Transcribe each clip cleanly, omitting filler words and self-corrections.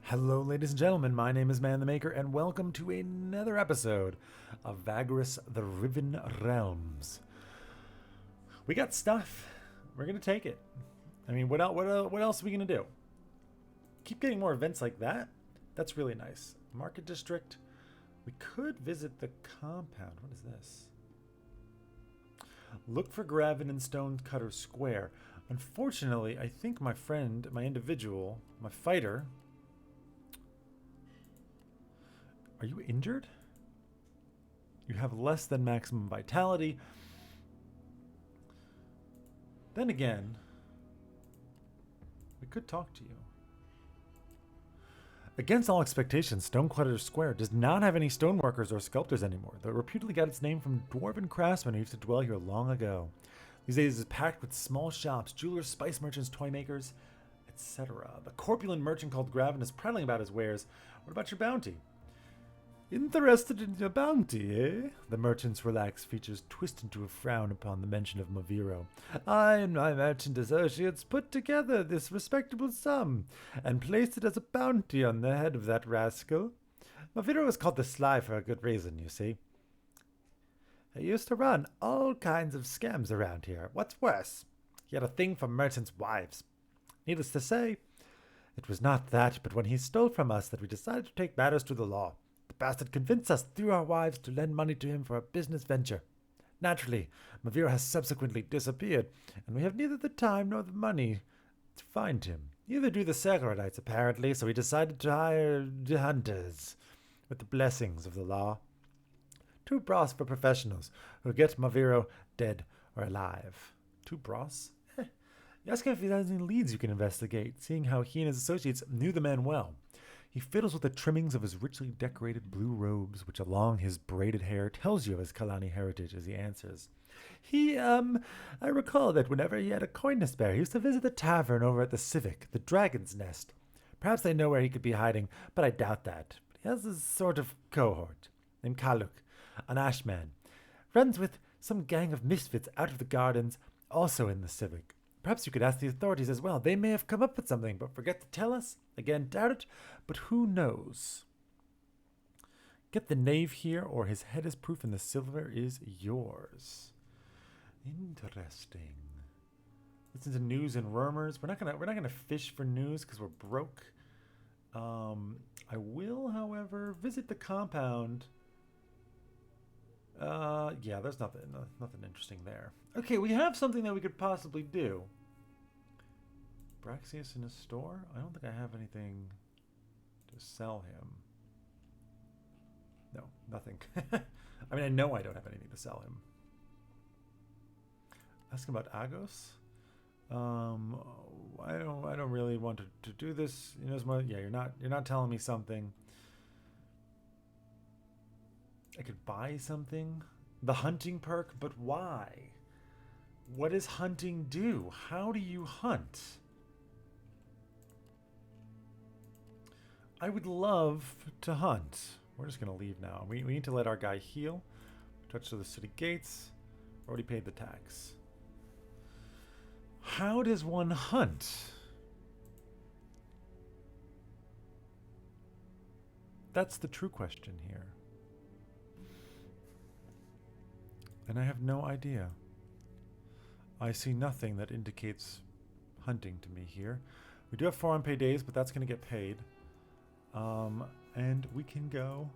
Hello, ladies and gentlemen. My name is Man the Maker, and welcome to another episode of Vagrus, the Riven Realms. We got stuff. We're gonna take it. I mean, what else are we gonna do? Keep getting more events like that. That's really nice. Market district. We could visit the compound. What is this? Look for Graven in Stonecutter Square. Unfortunately, I think my friend, my individual, my fighter. Are you injured? You have less than maximum vitality. Then again, we could talk to you. Against all expectations, Stonecutter Square does not have any stoneworkers or sculptors anymore, though it reputedly got its name from dwarven craftsmen who used to dwell here long ago. These days it is packed with small shops, jewelers, spice merchants, toy makers, etc. The corpulent merchant called Graven is prattling about his wares. What about your bounty? Interested in your bounty, eh? The merchant's relaxed features twist into a frown upon the mention of Maviro. I and my merchant associates put together this respectable sum, and placed it as a bounty on the head of that rascal. Maviro is called the Sly for a good reason, you see. He used to run all kinds of scams around here. What's worse, he had a thing for merchants' wives. Needless to say, it was not that, but when he stole from us that we decided to take matters to the law. The bastard convinced us through our wives to lend money to him for a business venture. Naturally, Maviro has subsequently disappeared, and we have neither the time nor the money to find him. Neither do the Sagarites, apparently, so we decided to hire hunters with the blessings of the law. Two bros for professionals who get Maviro dead or alive. Two bros? You ask him if he has any leads you can investigate, seeing how he and his associates knew the man well. He fiddles with the trimmings of his richly decorated blue robes, which along his braided hair tells you of his Kalani heritage as he answers. I recall that whenever he had a coin to spare, he used to visit the tavern over at the Civic, the Dragon's Nest. Perhaps they know where he could be hiding, but I doubt that. But he has a sort of cohort named Kaluk, an ashman. Runs with some gang of misfits out of the gardens, also in the Civic. Perhaps you could ask the authorities as well. They may have come up with something, but forget to tell us. Again, doubt it, but who knows? Get the knave here, or his head is proof and the silver is yours. Interesting. Listen to news and rumors. We're not gonna fish for news because we're broke. I will, however, visit the compound. Yeah, there's nothing interesting there. Okay, we have something that we could possibly do. Braxius in a store? I don't think I have anything to sell him. No, nothing. I mean, I know I don't have anything to sell him. Ask him about Agos. I don't really want to do this. You know, yeah, you're not telling me something. I could buy something. The hunting perk, but why? What does hunting do? How do you hunt? I would love to hunt. We're just going to leave now. We need to let our guy heal. Touch to the city gates. Already paid the tax. How does one hunt? That's the true question here. And I have no idea. I see nothing that indicates hunting to me here. We do have 4 unpaid days, but that's going to get paid. And we can go.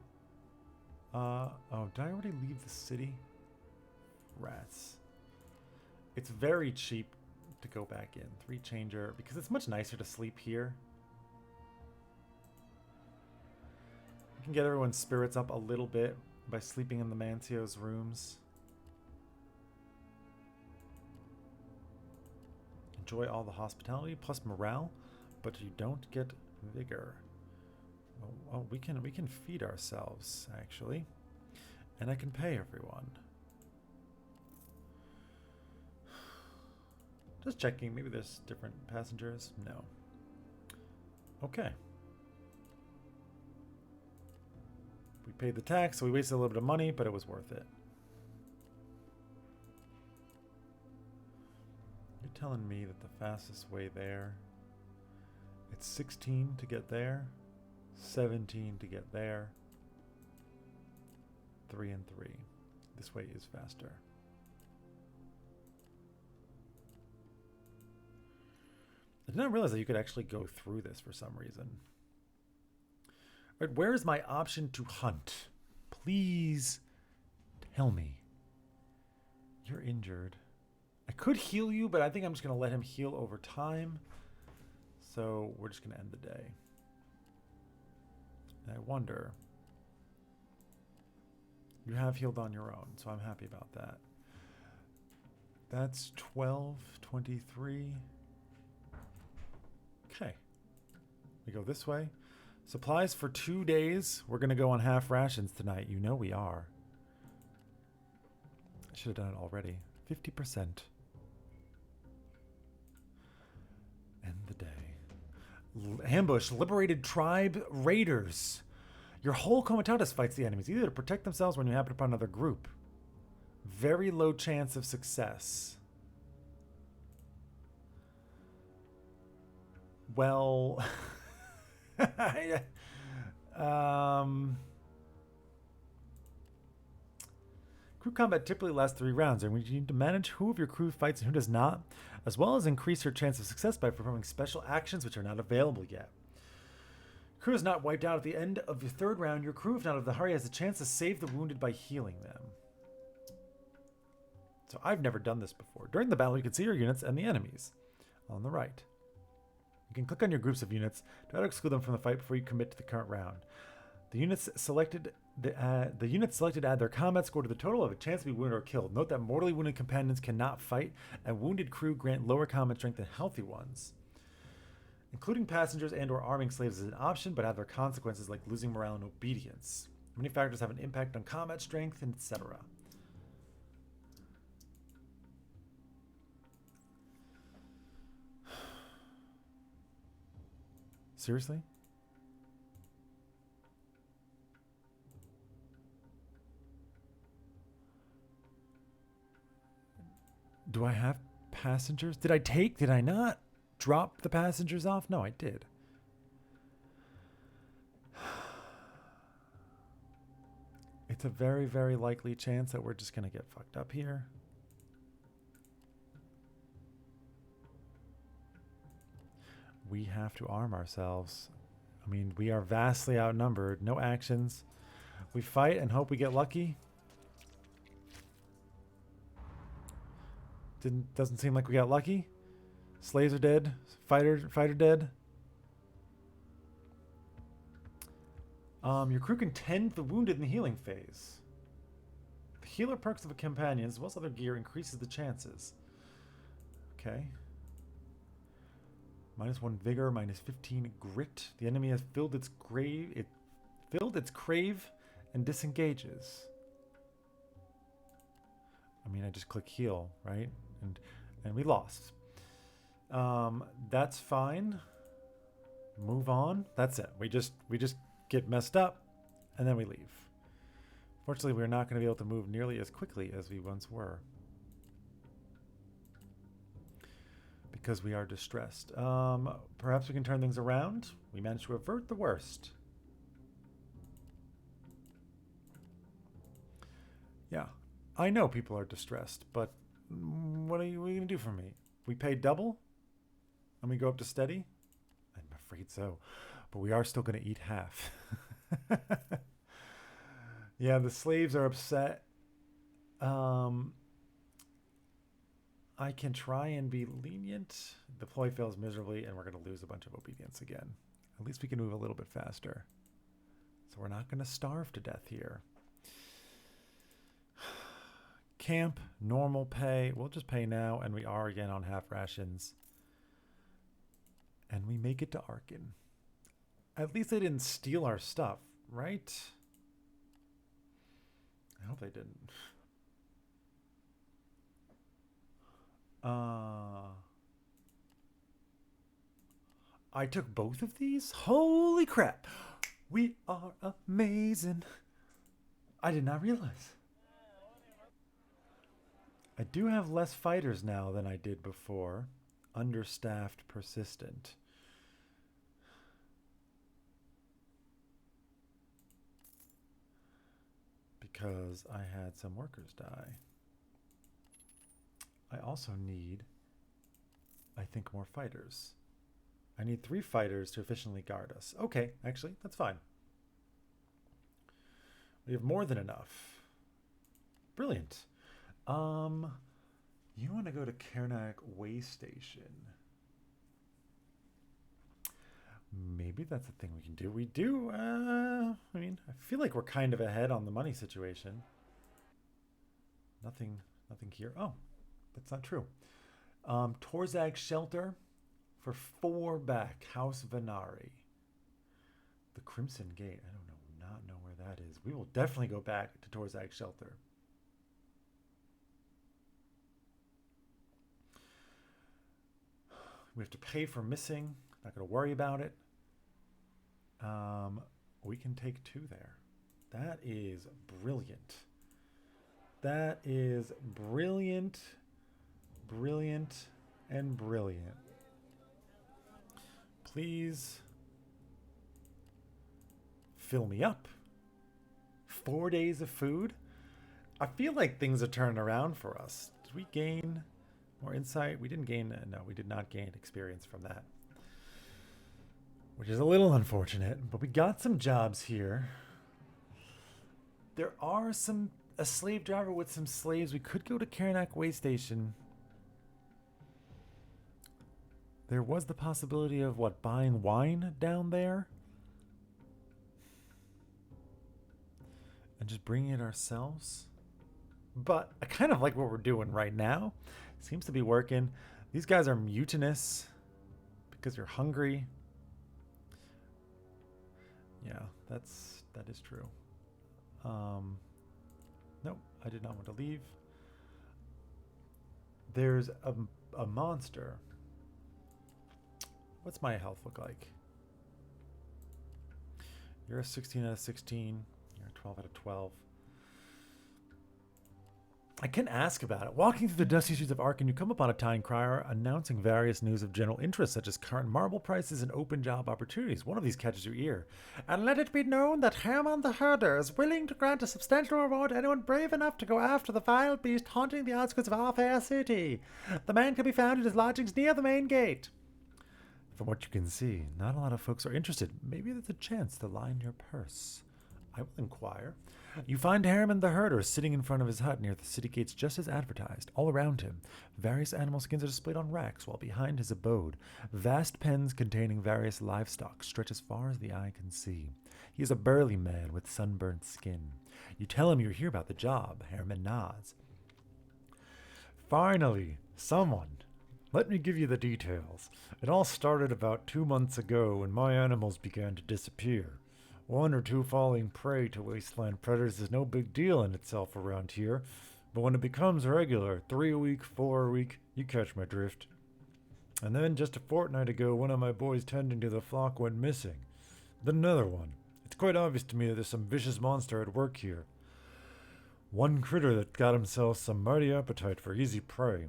Oh, did I already leave the city? Rats. It's very cheap to go back in. 3 changer, because it's much nicer to sleep here. We can get everyone's spirits up a little bit by sleeping in the Mancio's rooms. Enjoy all the hospitality plus morale, but you don't get vigor. Oh, we can feed ourselves actually, and I can pay everyone. Just checking. Maybe there's different passengers. No. Okay. We paid the tax, so we wasted a little bit of money, but it was worth it. You're telling me that the fastest way there, it's 16 to get there? 17 to get there. 3 and 3. This way is faster. I did not realize that you could actually go through this for some reason. Right, where is my option to hunt? Please tell me. You're injured. I could heal you, but I think I'm just going to let him heal over time. So we're just going to end the day. And I wonder. You have healed on your own, so I'm happy about that. That's 12, 23. Okay. We go this way. Supplies for 2 days. We're going to go on half rations tonight. You know we are. I should have done it already. 50%. End the day. Ambush. Liberated tribe raiders. Your whole comitatus fights the enemies, either to protect themselves when you happen upon another group. Very low chance of success. Well... Crew combat typically lasts 3 rounds, and we need to manage who of your crew fights and who does not, as well as increase your chance of success by performing special actions which are not available yet. Crew is not wiped out at the end of your 3rd round. Your crew, if not of the hurry, has a chance to save the wounded by healing them. So I've never done this before. During the battle, you can see your units and the enemies on the right. You can click on your groups of units to auto-exclude them from the fight before you commit to the current round. The units selected to add their combat score to the total of a chance to be wounded or killed. Note that mortally wounded companions cannot fight, and wounded crew grant lower combat strength than healthy ones. Including passengers and or arming slaves is an option, but have their consequences like losing morale and obedience. Many factors have an impact on combat strength, and etc. Seriously? Do I have passengers? Did I not drop the passengers off? No, I did. It's a very, very likely chance that we're just going to get fucked up here. We have to arm ourselves. I mean, we are vastly outnumbered. No actions. We fight and hope we get lucky. Doesn't seem like we got lucky. Slaves are dead. Fighter dead. Your crew can tend the wounded in the healing phase. The healer perks of a companion, as well as other gear, increases the chances. Okay. -1 vigor, -15 grit. The enemy has filled its crave and disengages. I mean, I just click heal, right? And we lost. That's fine. Move on. That's it. We just get messed up and then we leave. Fortunately, we're not going to be able to move nearly as quickly as we once were. Because we are distressed. Perhaps we can turn things around. We managed to avert the worst. Yeah. I know people are distressed, but what are you going to do for me? We pay double? And we go up to steady? I'm afraid so. But we are still going to eat half. Yeah, the slaves are upset. I can try and be lenient. The ploy fails miserably, and we're going to lose a bunch of obedience again. At least we can move a little bit faster. So we're not going to starve to death here. Camp, normal pay. We'll just pay now, and we are again on half rations. And we make it to Arkin. At least they didn't steal our stuff, right? I hope they didn't. I took both of these? Holy crap. We are amazing. I did not realize. I do have less fighters now than I did before. Understaffed, persistent. because I had some workers die. I also need, I think, more fighters. I need 3 fighters to efficiently guard us. Okay, actually, that's fine. We have more than enough. Brilliant. You want to go to Karnak Way Station. Maybe that's a thing we can do. We do, I mean, I feel like we're kind of ahead on the money situation. Nothing here. Oh, that's not true. Torzag Shelter for 4 back. House Venari. The Crimson Gate. I don't know where that is. We will definitely go back to Torzag Shelter. We have to pay for missing. Not going to worry about it. We can take 2 there. That is brilliant. That is brilliant. Brilliant and brilliant. Please fill me up. 4 days of food? I feel like things are turning around for us. Did we gain more insight? We didn't gain, no, we did not gain experience from that. Which is a little unfortunate, but we got some jobs here. There are a slave driver with some slaves. We could go to Karnak Way Station. There was the possibility of, what, buying wine down there? And just bringing it ourselves? But I kind of like what we're doing right now. Seems to be working. These guys are mutinous because you're hungry. Yeah, that is true. Nope, I did not want to leave. There's a monster. What's my health look like? You're a 16 out of 16. You're a 12 out of 12. I can ask about it. Walking through the dusty streets of Arkan, you come upon a time crier announcing various news of general interest, such as current marble prices and open job opportunities. One of these catches your ear. And let it be known that Herman the Herder is willing to grant a substantial reward to anyone brave enough to go after the vile beast haunting the outskirts of our fair city. The man can be found at his lodgings near the main gate. From what you can see, not a lot of folks are interested. Maybe there's a chance to line your purse. I will inquire. You find Herman the Herder sitting in front of his hut near the city gates just as advertised. All around him, various animal skins are displayed on racks, while behind his abode, vast pens containing various livestock stretch as far as the eye can see. He is a burly man with sunburnt skin. You tell him you're here about the job. Herman nods. Finally, someone. Let me give you the details. It all started about 2 months ago when my animals began to disappear. 1 or 2 falling prey to wasteland predators is no big deal in itself around here, but when it becomes regular, 3 a week, 4 a week, you catch my drift. And then just a fortnight ago, one of my boys tending to the flock went missing. Then another one. It's quite obvious to me that there's some vicious monster at work here. One critter that got himself some mighty appetite for easy prey.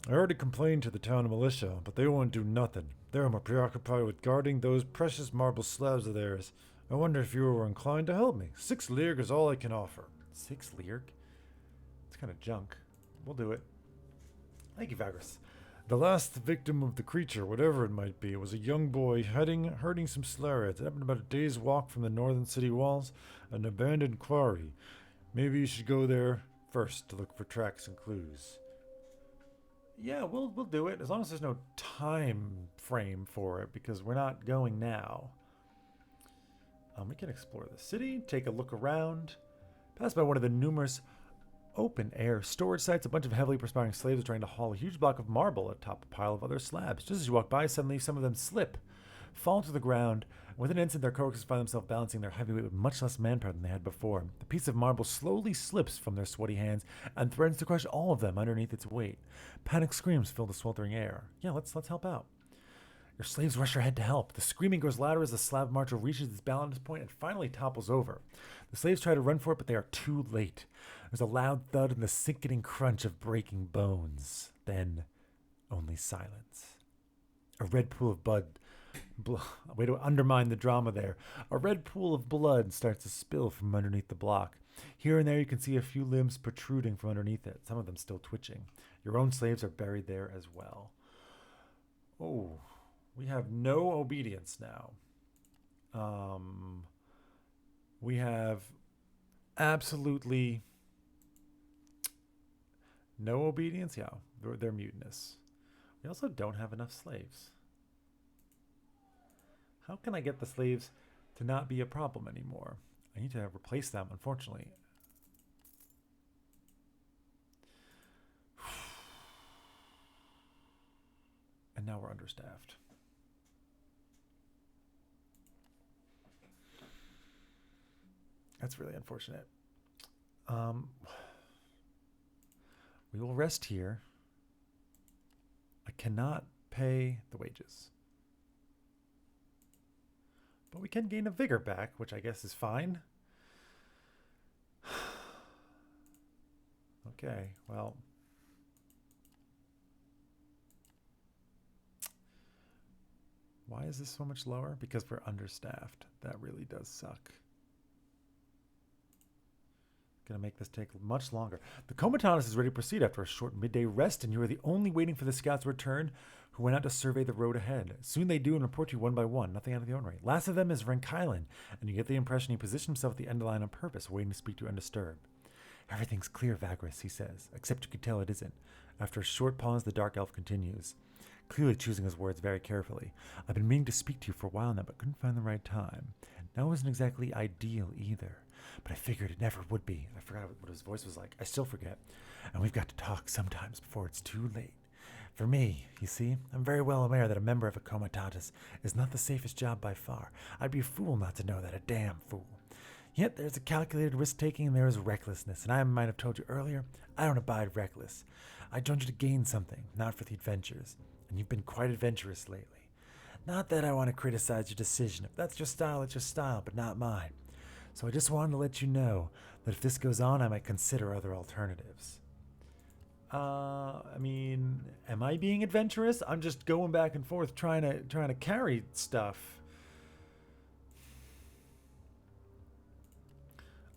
I already complained to the town militia, but they won't do nothing. They're more preoccupied with guarding those precious marble slabs of theirs. I wonder if you were inclined to help me. 6 Learg is all I can offer. 6 Learg? It's kind of junk. We'll do it. Thank you, Vagrus. The last victim of the creature, whatever it might be, was a young boy herding some slarets. It happened about a day's walk from the northern city walls, an abandoned quarry. Maybe you should go there first to look for tracks and clues. Yeah, we'll do it, as long as there's no time frame for it, because we're not going now. We can explore the city, take a look around, pass by one of the numerous open-air storage sites. A bunch of heavily perspiring slaves are trying to haul a huge block of marble atop a pile of other slabs. Just as you walk by, suddenly some of them slip, fall to the ground, and within an instant their coworkers find themselves balancing their heavy weight with much less manpower than they had before. The piece of marble slowly slips from their sweaty hands and threatens to crush all of them underneath its weight. Panic screams fill the sweltering air. Yeah, let's help out. Your slaves rush ahead to help. The screaming grows louder as the slab marcher reaches its balance point and finally topples over. The slaves try to run for it, but they are too late. There's a loud thud and the sickening crunch of breaking bones. Then, only silence. A red pool of blood. Way to undermine the drama there. A red pool of blood starts to spill from underneath the block. Here and there you can see a few limbs protruding from underneath it, some of them still twitching. Your own slaves are buried there as well. Oh, we have no obedience now. We have absolutely no obedience. Yeah, they're mutinous. We also don't have enough slaves. How can I get the slaves to not be a problem anymore? I need to replace them, unfortunately. And now we're understaffed. That's really unfortunate. We will rest here. I cannot pay the wages. But we can gain a vigor back, which I guess is fine. Okay, well. Why is this so much lower? Because we're understaffed. That really does suck. Gonna make this take much longer. The Comitatus is ready to proceed after a short midday rest, and you are the only waiting for the scouts to return who went out to survey the road ahead. Soon they do and report to you one by one, nothing out of the ordinary. Last of them is Renkylan, and you get the impression he positioned himself at the end of the line on purpose, waiting to speak to you undisturbed. Everything's clear, Vagrus, he says, except you can tell it isn't. After a short pause, the dark elf continues, clearly choosing his words very carefully. I've been meaning to speak to you for a while now, but couldn't find the right time. Now isn't exactly ideal either. But I figured it never would be. I forgot what his voice was like. I still forget. And we've got to talk sometimes before it's too late. For me, you see, I'm very well aware that a member of a comitatus is not the safest job by far. I'd be a fool not to know that, a damn fool. Yet there's a calculated risk-taking and there is recklessness. And I might have told you earlier, I don't abide reckless. I joined you to gain something, not for the adventures. And you've been quite adventurous lately. Not that I want to criticize your decision. If that's your style, it's your style, but not mine. So I just wanted to let you know that if this goes on, I might consider other alternatives. I mean, am I being adventurous? I'm just going back and forth trying to carry stuff.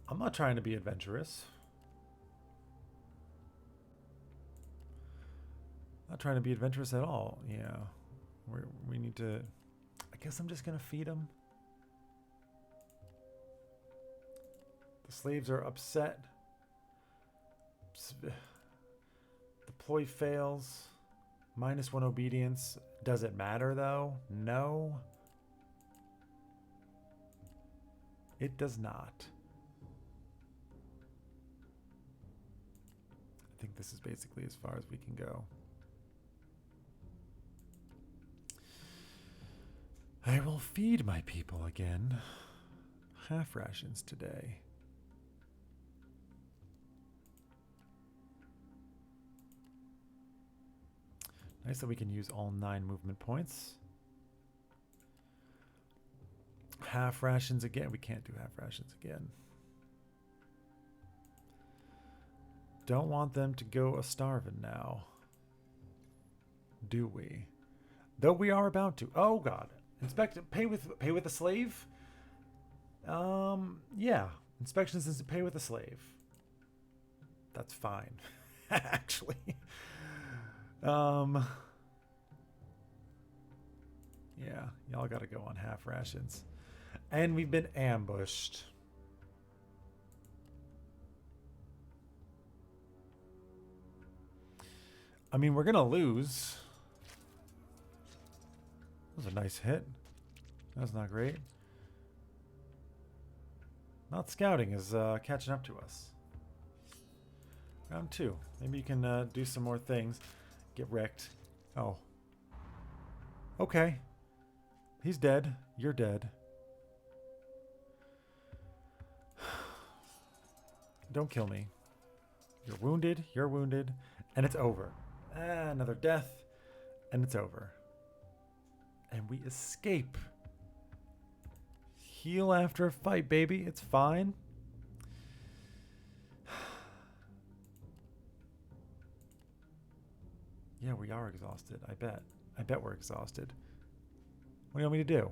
I'm not trying to be adventurous. Not trying to be adventurous at all. Yeah. We need to... I guess I'm just going to feed them. The slaves are upset. Deploy fails. -1 obedience. Does it matter though? No. It does not. I think this is basically as far as we can go. I will feed my people again. Half rations today. Nice that we can use all 9 movement points. Half rations again. We can't do half rations again. Don't want them to go a-starving now. Do we? Though we are about to. Oh god. Inspect pay with a slave? Yeah. Inspections is to pay with a slave. That's fine. Actually. Yeah, y'all gotta go on half rations. And we've been ambushed. I mean, we're gonna lose. That was a nice hit. That's not great. Not scouting is catching up to us. Round 2. Maybe you can do some more things. Get wrecked. Oh. Okay. He's dead. You're dead. Don't kill me. You're wounded. You're wounded. And it's over. Another death. And it's over. And we escape. Heal after a fight, baby. It's fine. Yeah, we are exhausted. I bet. I bet we're exhausted. What do you want me to do?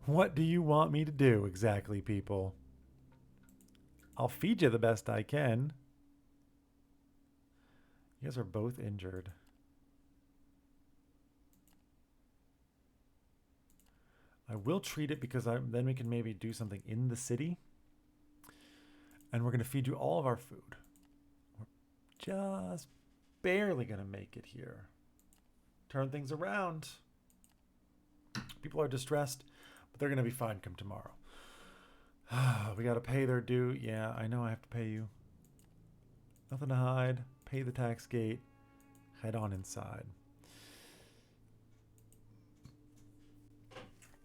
What do you want me to do exactly, people? I'll feed you the best I can. You guys are both injured. I will treat it because then we can maybe do something in the city. And we're going to feed you all of our food. We're just barely going to make it here. Turn things around. People are distressed, but they're going to be fine come tomorrow. We got to pay their due. Yeah, I know I have to pay you. Nothing to hide. Pay the tax gate. Head on inside.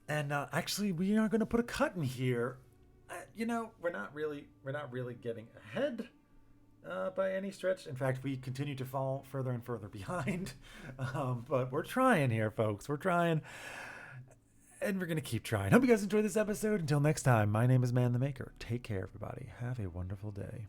And actually, we are going to put a cut in here. You know, we're not really getting ahead by any stretch. In fact, we continue to fall further and further behind. But we're trying here, folks. We're trying. And we're going to keep trying. Hope you guys enjoyed this episode. Until next time, my name is Man the Maker. Take care, everybody. Have a wonderful day.